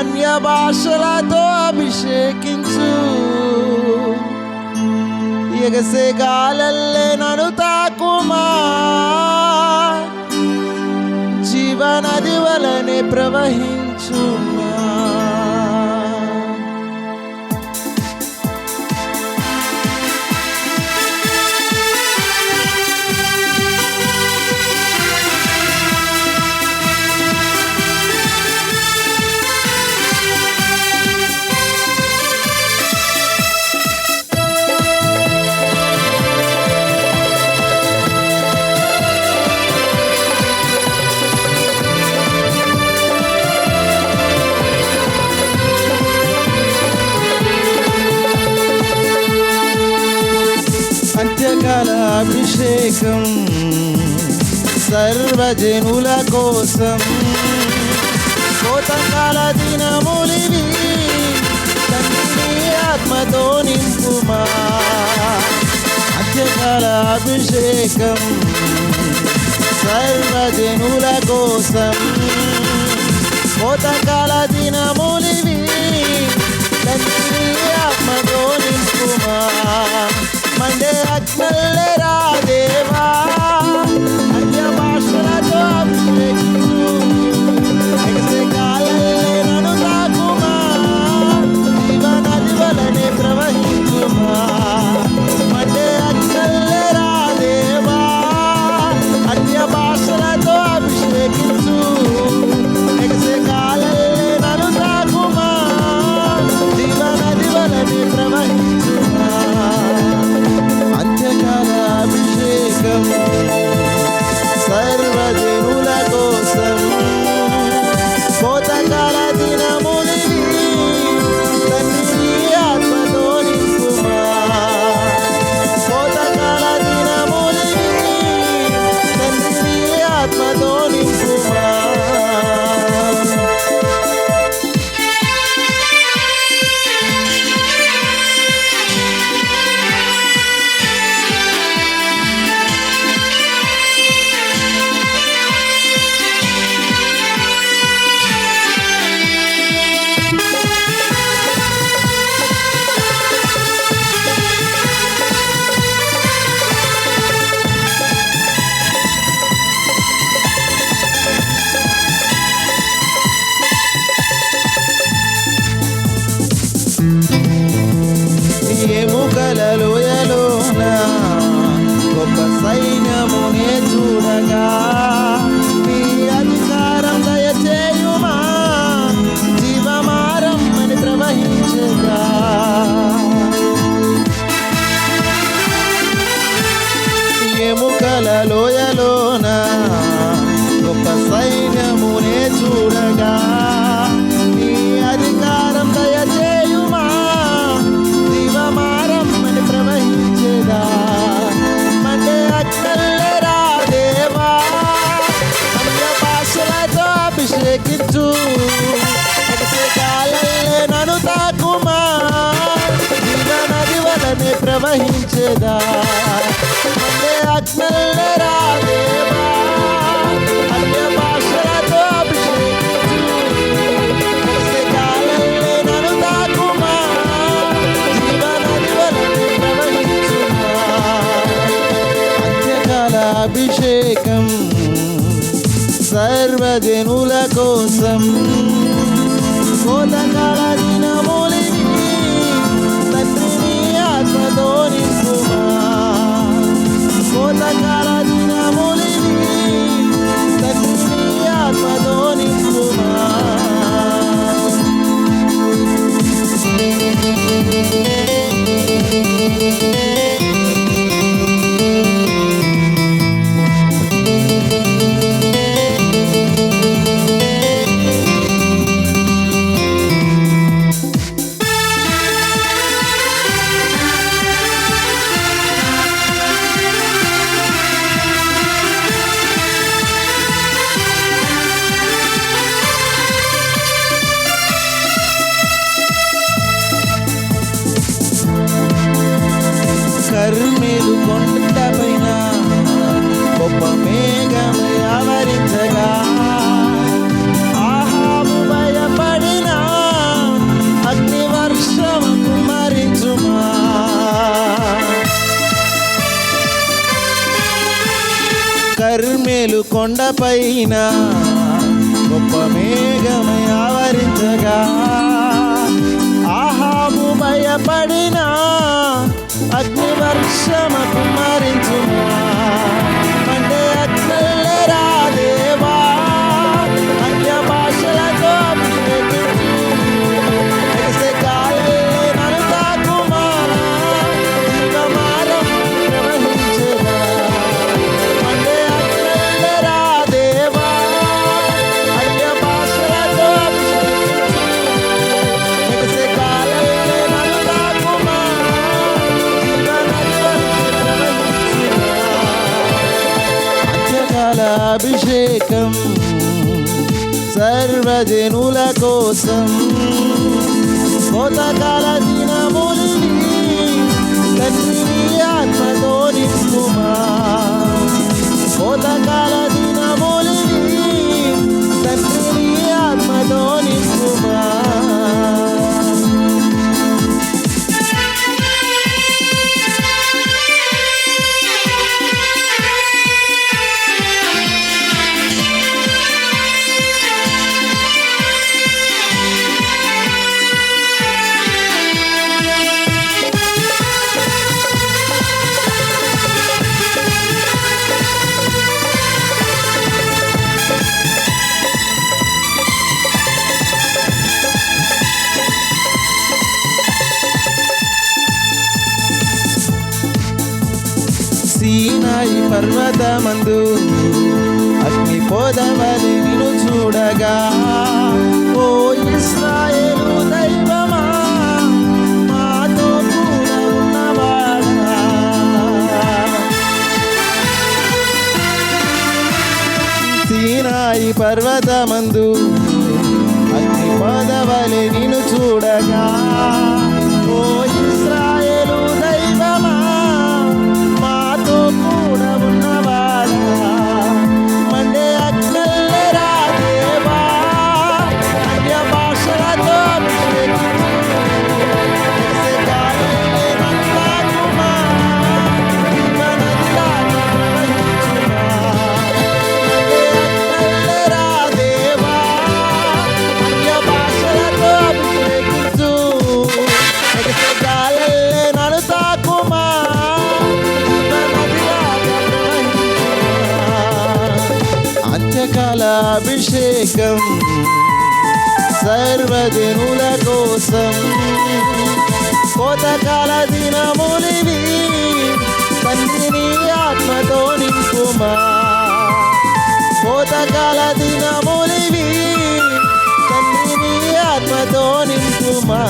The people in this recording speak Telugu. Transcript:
అన్య భాషలతో అభిషేకించు. ఎగసే గాలల్లే నన్ను తాకుమా, జీవనది వలనే ప్రవహించుమా. అంత్యకాల అభిషేకం సర్వజనుల కోసం, కోతకాల దినములివి తండ్రి ఆత్మతో నింపుమా. అంత్యకాల అభిషేకం సర్వజనుల కోసం, కోతకాల దినములివి తండ్రి ఆత్మతో నింపుమా. మండే అగ్నల్లే రా దేవా, అన్య భాషలతో అభిషేకించు. ఎగసే గాలల్లే నన్ను తాకుమా, జీవనది వలనే ప్రవహించుమా. మండే అగ్నల్లే రా దేవా, అన్య భాషలతో అభిషేకించు. ఎగసే గాలల్లే నన్ను తాకుమా, జీవనది వలనే ప్రవహించుమా. అంత్యకాల అభిషేకం సర్వజనుల కోసం, కోతకాల దినములివి తండ్రి ఆత్మతో నింపుమా. కోతకాల దినములివి తండ్రి ఆత్మతో నింపుమా. ఎముకల లోయలోన గొప్ప సైన్యమునే చూడగా, నీ అధికారం దయచేయుమా, జీవమారమ్మని ప్రవహించగా. ఎముకల లోయలోన గొప్ప సైన్యమునే చూడగా, నీ అధికారం దయచేయుమా, జీవమారమ్మని ప్రవహించేదా. మండే అగ్నల్లే రా దేవా, అన్య భాషలతో అభిషేకించు. ఎగసే గాలల్లే నన్ను తాకుమా, జీవనది వలనే ప్రవహించేదా. మండే అగ్నల్లే రా దేవా, అన్య భాషలతో అభిషేకించు. ఎగసే గాలల్లే నన్ను తాకుమా, జీవనది వలనే ప్రవహించుమా. అంత్యకాల అభిషేకం సర్వజనుల కోసం, కోతకాల దినములివి తండ్రి ఆత్మతో నింపుమా. కోతకాల దినములివి తండ్రి ఆత్మతో నింపుమా. కర్మేలు కొండపైన గొప్ప మేఘమే ఆవరించి కర్మేలు కొండపైన గొప్ప మేఘమై ఆవరించగా ఆహాబు భయపడిన అగ్నివర్షమ కుమ్మరించుమా అంటే అగ్నిరా దేవా అన్య భాషలతో అభిషేకించు ఎగసే గాలులే నన్ను తాకుమా జీవమార్గం ప్రవహించుమా అంటే అగ్నిరా దేవా అన్య భాషలతో అభిషేకించు ఎగసే గాలులే నన్ను తాకుమా అంత్యకాల అభిషేకం సర్వజనుల కోసం కోతకాల దినములివి తండ్రి ఆత్మతో నింపుమా కోతకాల దినములివి తండ్రి ఆత్మతో నింపుమా సీనాయి పర్వతమందు అగ్ని పొదవలి నిన్ను చూడగా ఓ ఇశ్రాయేలు దైవమా మాతో కూడా ఉన్నవాడా సీనాయి పర్వతమందు అగ్ని పొదవలి నిన్ను చూడగా ఓ ఇశ్రాయేలు దైవమా మాతో కూడా ఉన్నవాడా మండే అగ్నిరా దేవా అన్య భాషలతో అభిషేకించు ఎగసే గాలులే నన్ను తాకుమా జీవనదిలాగా ప్రవహించుమా మండే అగ్నిరా దేవా అన్య భాషలతో అభిషేకించు ఎగసే గాలులే నన్ను తాకుమా అంత్యకాల అభిషేకం సర్వజనుల కోసం కోతకాల దినములివి తండ్రిని ఆత్మతో నింపుమా కోతకాల దినములివి తండ్రిని ఆత్మతో నింపుమా